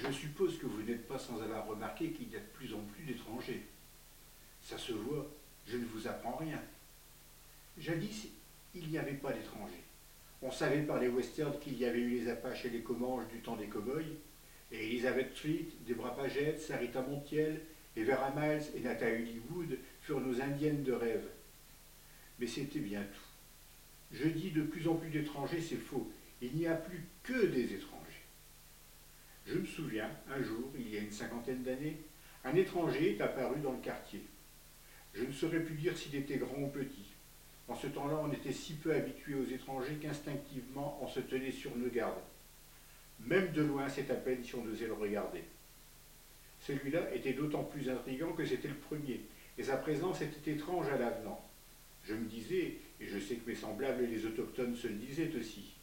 Je suppose que vous n'êtes pas sans avoir remarqué qu'il y a de plus en plus d'étrangers. Ça se voit, je ne vous apprends rien. Jadis, il n'y avait pas d'étrangers. On savait par les westerns qu'il y avait eu les Apaches et les Comanches du temps des cow-boys, et Elizabeth Street, Deborah Paget, Sarita Montiel, et Vera Miles et Nathalie Wood furent nos indiennes de rêve. Mais c'était bien tout. Je dis de plus en plus d'étrangers, c'est faux. Il n'y a plus que des étrangers. Je me souviens, un jour, il y a une cinquantaine d'années, un étranger est apparu dans le quartier. Je ne saurais plus dire s'il était grand ou petit. En ce temps-là, on était si peu habitué aux étrangers qu'instinctivement, on se tenait sur nos gardes. Même de loin, c'est à peine si on osait le regarder. Celui-là était d'autant plus intrigant que c'était le premier, et sa présence était étrange à l'avenant. Je me disais, et je sais que mes semblables et les autochtones se le disaient aussi,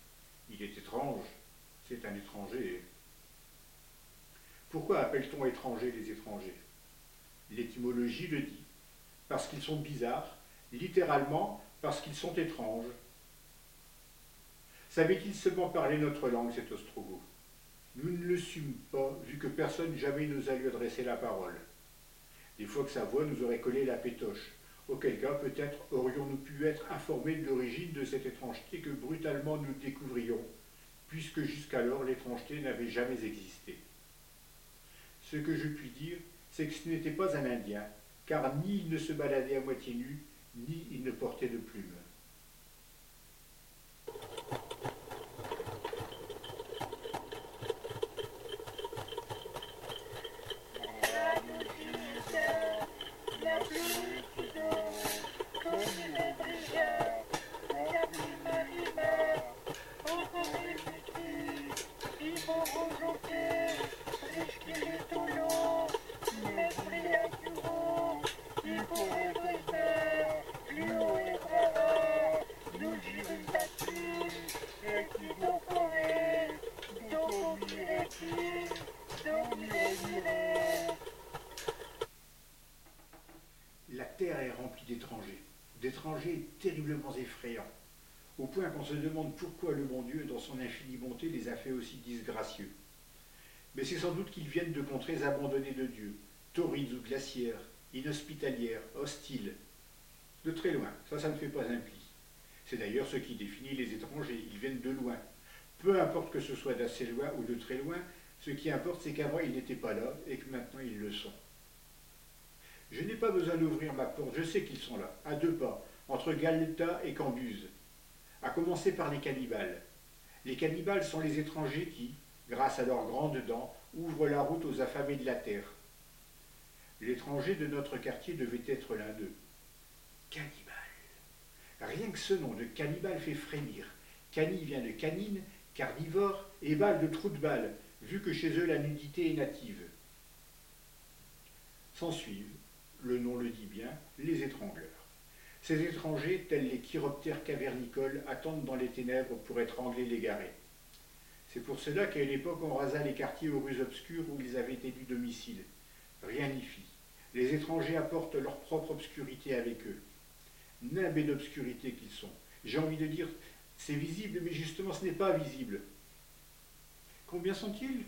il est étrange, c'est un étranger. Pourquoi appelle-t-on étrangers les étrangers? L'étymologie le dit, parce qu'ils sont bizarres, littéralement parce qu'ils sont étranges. Savait-il seulement parler notre langue, cet Ostrogoth? Nous ne le sûmes pas, vu que personne jamais n'osa lui adresser la parole. Des fois que sa voix nous aurait collé la pétoche, auquel cas peut-être aurions-nous pu être informés de l'origine de cette étrangeté que brutalement nous découvrions, puisque jusqu'alors l'étrangeté n'avait jamais existé. Ce que je puis dire, c'est que ce n'était pas un Indien, car ni il ne se baladait à moitié nu, ni il ne portait de plumes. La terre est remplie d'étrangers terriblement effrayants, au point qu'on se demande pourquoi le bon Dieu, dans son infinie bonté, les a fait aussi disgracieux. Mais c'est sans doute qu'ils viennent de contrées abandonnées de Dieu, torrides ou glaciaires, inhospitalières, hostiles. De très loin, ça ne fait pas un pli. C'est d'ailleurs ce qui définit les étrangers, ils viennent de loin. Peu importe que ce soit d'assez loin ou de très loin, ce qui importe c'est qu'avant ils n'étaient pas là et que maintenant ils le sont. Je n'ai pas besoin d'ouvrir ma porte, je sais qu'ils sont là, à 2 pas, entre Galta et Cambuse. À commencer par les cannibales. Les cannibales sont les étrangers qui, grâce à leurs grandes dents, ouvrent la route aux affamés de la terre. L'étranger de notre quartier devait être l'un d'eux. Cannibale. Rien que ce nom de cannibale fait frémir. Cani vient de canine, carnivore, et balle de trou de balle, vu que chez eux la nudité est native. S'ensuivent, le nom le dit bien, les étrangleurs. Ces étrangers, tels les chiroptères cavernicoles, attendent dans les ténèbres pour étrangler l'égaré. C'est pour cela qu'à une époque on rasa les quartiers aux rues obscures où ils avaient élu domicile. Rien n'y fit. Les étrangers apportent leur propre obscurité avec eux. Nimbés d'obscurité qu'ils sont. J'ai envie de dire, c'est visible, mais justement ce n'est pas visible. Combien sont-ils?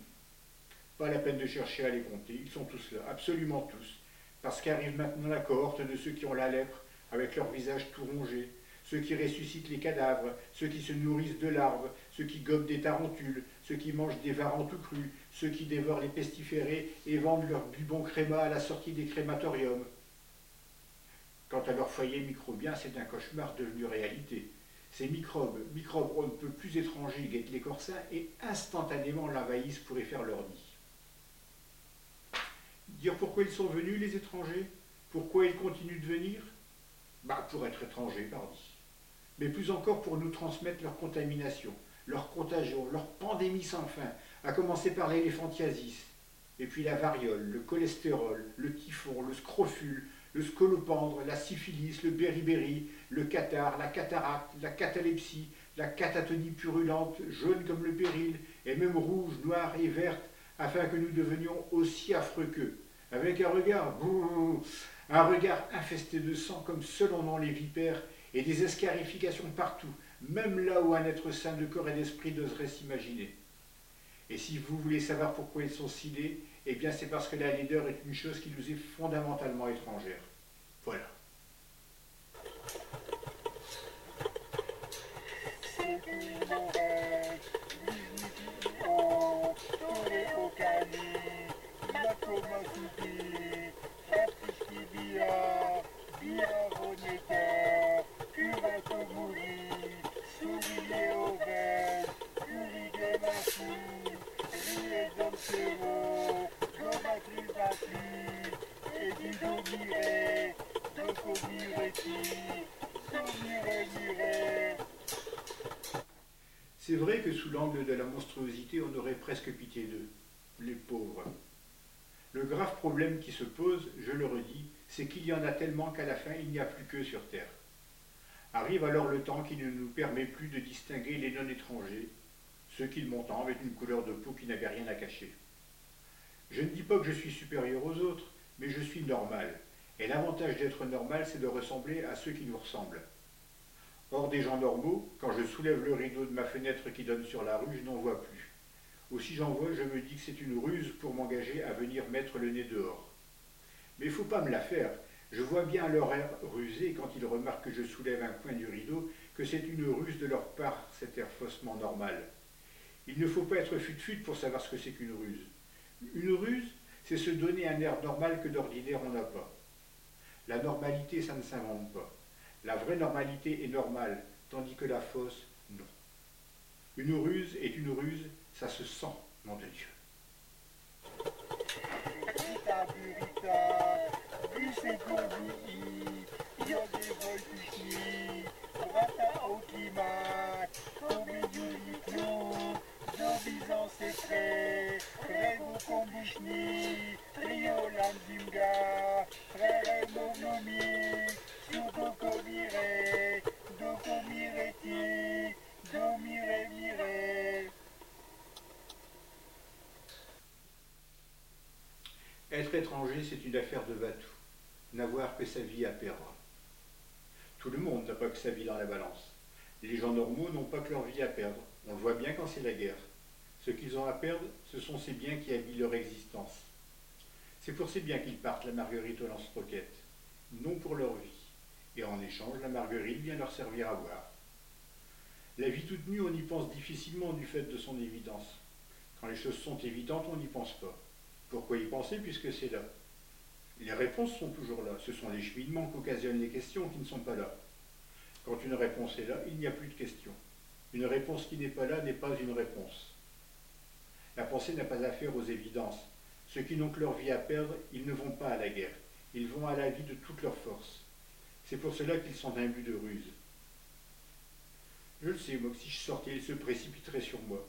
Pas la peine de chercher à les compter, ils sont tous là, absolument tous. Parce qu'arrive maintenant la cohorte de ceux qui ont la lèpre, avec leur visage tout rongé, ceux qui ressuscitent les cadavres, ceux qui se nourrissent de larves, ceux qui gobent des tarentules, ceux qui mangent des varans tout crus, ceux qui dévorent les pestiférés et vendent leur bubon créma à la sortie des crématoriums. Quant à leur foyer microbien, c'est un cauchemar devenu réalité. Ces microbes on ne peut plus étrangers, guettent les corsins et instantanément l'envahissent pour y faire leur nid. Dire pourquoi ils sont venus, les étrangers? Pourquoi ils continuent de venir? Pour être étrangers, pardi. Mais plus encore pour nous transmettre leur contamination, leur contagion, leur pandémie sans fin, à commencer par l'éléphantiasis, et puis la variole, le cholestérol, le typhon, le scrofule, le scolopendre, la syphilis, le beriberi, le catarrhe, la cataracte, la catalepsie, la catatonie purulente, jaune comme le péril, et même rouge, noire et verte, afin que nous devenions aussi affreux qu'eux, avec un regard, un regard infesté de sang comme selon nom les vipères, et des escarifications partout, même là où un être sain de corps et d'esprit n'oserait s'imaginer. Et si vous voulez savoir pourquoi ils sont si laids, eh bien c'est parce que la laideur est une chose qui nous est fondamentalement étrangère. Voilà. C'est vrai que sous l'angle de la monstruosité, on aurait presque pitié d'eux, les pauvres. Le grave problème qui se pose, je le redis, c'est qu'il y en a tellement qu'à la fin, il n'y a plus qu'eux sur Terre. Arrive alors le temps qui ne nous permet plus de distinguer les non-étrangers, ceux qui montant avec une couleur de peau qui n'avait rien à cacher. Je ne dis pas que je suis supérieur aux autres, mais je suis normal. Et l'avantage d'être normal, c'est de ressembler à ceux qui nous ressemblent. Hors des gens normaux, quand je soulève le rideau de ma fenêtre qui donne sur la rue, je n'en vois plus. Aussi j'en vois, je me dis que c'est une ruse pour m'engager à venir mettre le nez dehors. Mais il ne faut pas me la faire. Je vois bien leur air rusé quand ils remarquent que je soulève un coin du rideau, que c'est une ruse de leur part, cet air faussement normal. Il ne faut pas être fut-fut pour savoir ce que c'est qu'une ruse. Une ruse, c'est se donner un air normal que d'ordinaire on n'a pas. La normalité, ça ne s'invente pas. La vraie normalité est normale, tandis que la fausse, non. Une ruse est une ruse, ça se sent, nom de Dieu. Être étranger, c'est une affaire de va-tout. N'avoir que sa vie à perdre. Tout le monde n'a pas que sa vie dans la balance. Les gens normaux n'ont pas que leur vie à perdre. On le voit bien quand c'est la guerre. Ce qu'ils ont à perdre, ce sont ces biens qui habillent leur existence. C'est pour ces biens qu'ils partent, la Marguerite au lance-roquettes. Non pour leur vie. Et en échange, la Marguerite vient leur servir à boire. La vie toute nue, on y pense difficilement du fait de son évidence. Quand les choses sont évidentes, on n'y pense pas. Pourquoi y penser puisque c'est là? Les réponses sont toujours là. Ce sont les cheminements qu'occasionnent les questions qui ne sont pas là. Quand une réponse est là, il n'y a plus de question. Une réponse qui n'est pas là n'est pas une réponse. La pensée n'a pas affaire aux évidences. Ceux qui n'ont que leur vie à perdre, ils ne vont pas à la guerre. Ils vont à la vie de toute leur force. C'est pour cela qu'ils sont imbus de ruse. Je le sais, moi, que si je sortais, ils se précipiteraient sur moi.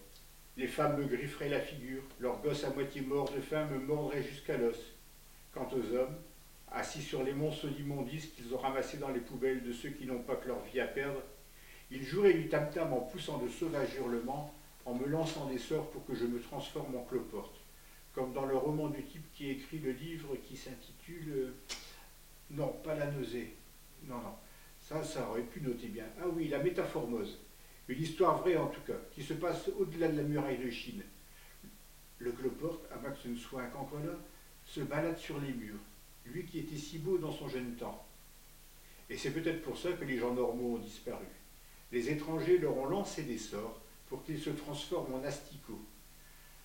Les femmes me grifferaient la figure, leurs gosses à moitié morts de faim me mordraient jusqu'à l'os. Quant aux hommes, assis sur les monceaux d'immondices qu'ils ont ramassés dans les poubelles de ceux qui n'ont pas que leur vie à perdre, ils joueraient du tam-tam en poussant de sauvages hurlements, en me lançant des sorts pour que je me transforme en cloporte, comme dans le roman du type qui écrit le livre qui s'intitule... Non, pas la nausée. Non, non. Ça aurait pu noter bien. Ah oui, la Métaphormose. Une histoire vraie en tout cas, qui se passe au-delà de la muraille de Chine. Le cloporte, à moins que ce ne soit un cancrelin, se balade sur les murs, lui qui était si beau dans son jeune temps. Et c'est peut-être pour ça que les gens normaux ont disparu. Les étrangers leur ont lancé des sorts pour qu'ils se transforment en asticots.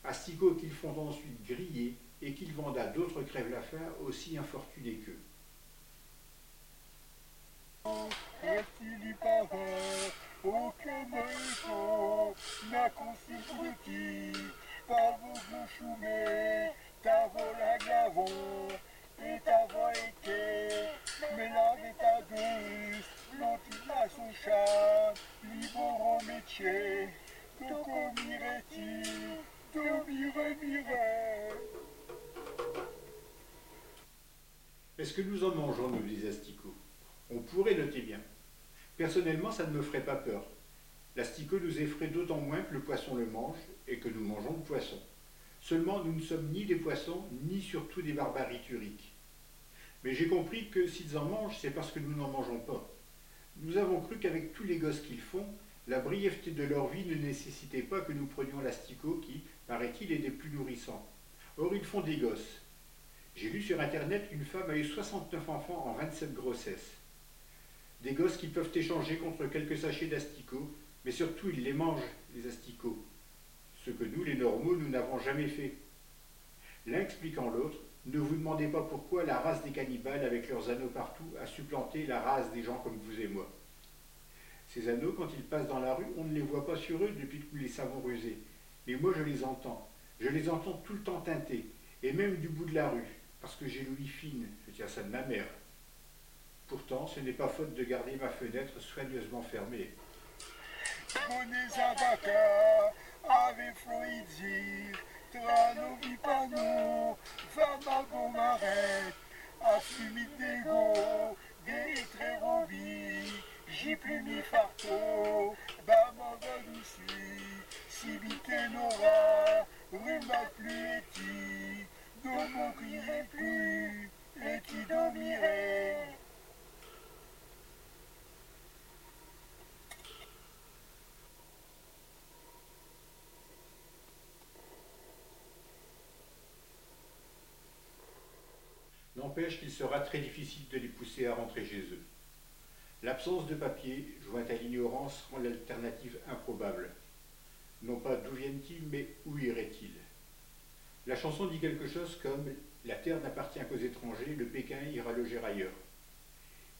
Asticots qu'ils font ensuite griller et qu'ils vendent à d'autres crève-la-faim aussi infortunés qu'eux. Est-ce que nous en mangeons, nous, des asticots? On pourrait noter bien. Personnellement, ça ne me ferait pas peur. L'asticot nous effraie d'autant moins que le poisson le mange et que nous mangeons le poisson. Seulement, nous ne sommes ni des poissons, ni surtout des barbituriques. Mais j'ai compris que s'ils en mangent, c'est parce que nous n'en mangeons pas. Nous avons cru qu'avec tous les gosses qu'ils font, La brièveté de leur vie ne nécessitait pas que nous prenions l'asticot qui, paraît-il, est des plus nourrissants. Or, ils font des gosses. J'ai lu sur internet qu'une femme a eu 69 enfants en 27 grossesses. Des gosses qui peuvent échanger contre quelques sachets d'asticots, mais surtout ils les mangent, les asticots. Ce que nous, les normaux, nous n'avons jamais fait. L'un expliquant l'autre, ne vous demandez pas pourquoi la race des cannibales avec leurs anneaux partout a supplanté la race des gens comme vous et moi. Ces anneaux, quand ils passent dans la rue, on ne les voit pas sur eux depuis que nous les savons rusés. Mais moi je les entends. Je les entends tout le temps teinter, et même du bout de la rue, parce que j'ai l'ouïe fine, je tiens ça de ma mère. Pourtant, ce n'est pas faute de garder ma fenêtre soigneusement fermée. Bonnets à vaca, ave fluidir, trano vipano, fama gomaret, assumidego, deitrerovi, jiplumi farto, bamagalusi, sibitenora, rumba plueti, domo crierait plus, et qui dormirait. N'empêche qu'il sera très difficile de les pousser à rentrer chez eux. L'absence de papier, jointe à l'ignorance, rend l'alternative improbable. Non pas d'où viennent-ils, mais où iraient-ils? La chanson dit quelque chose comme La terre n'appartient qu'aux étrangers, le Pékin ira loger ailleurs.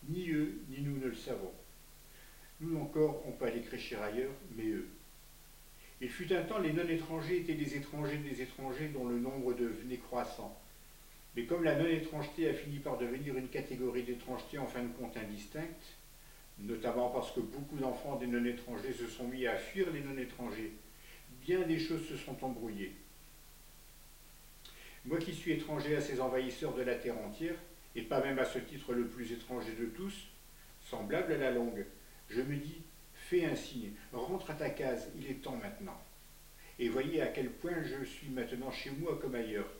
Ni eux, ni nous ne le savons. Nous encore, on peut aller crécher ailleurs, mais eux. Il fut un temps, les non-étrangers étaient des étrangers dont le nombre devenait croissant. Mais comme la non-étrangeté a fini par devenir une catégorie d'étrangeté en fin de compte indistincte, notamment parce que beaucoup d'enfants des non-étrangers se sont mis à fuir les non-étrangers, bien des choses se sont embrouillées. Moi qui suis étranger à ces envahisseurs de la terre entière, et pas même à ce titre le plus étranger de tous, semblable à la longue, je me dis, fais un signe, rentre à ta case, il est temps maintenant. Et voyez à quel point je suis maintenant chez moi comme ailleurs.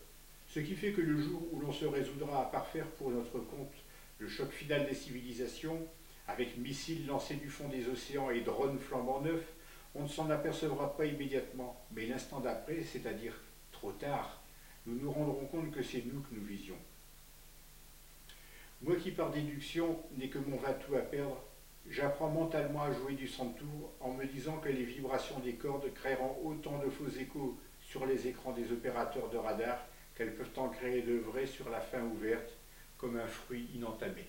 Ce qui fait que le jour où l'on se résoudra à parfaire pour notre compte le choc final des civilisations, avec missiles lancés du fond des océans et drones flambant neufs, on ne s'en apercevra pas immédiatement, mais l'instant d'après, c'est-à-dire trop tard, nous nous rendrons compte que c'est nous que nous visions. Moi qui par déduction n'ai que mon va-tout à perdre, j'apprends mentalement à jouer du centour en me disant que les vibrations des cordes créeront autant de faux échos sur les écrans des opérateurs de radar qu'elles peuvent en créer de vrais sur la fin ouverte, comme un fruit inentamé.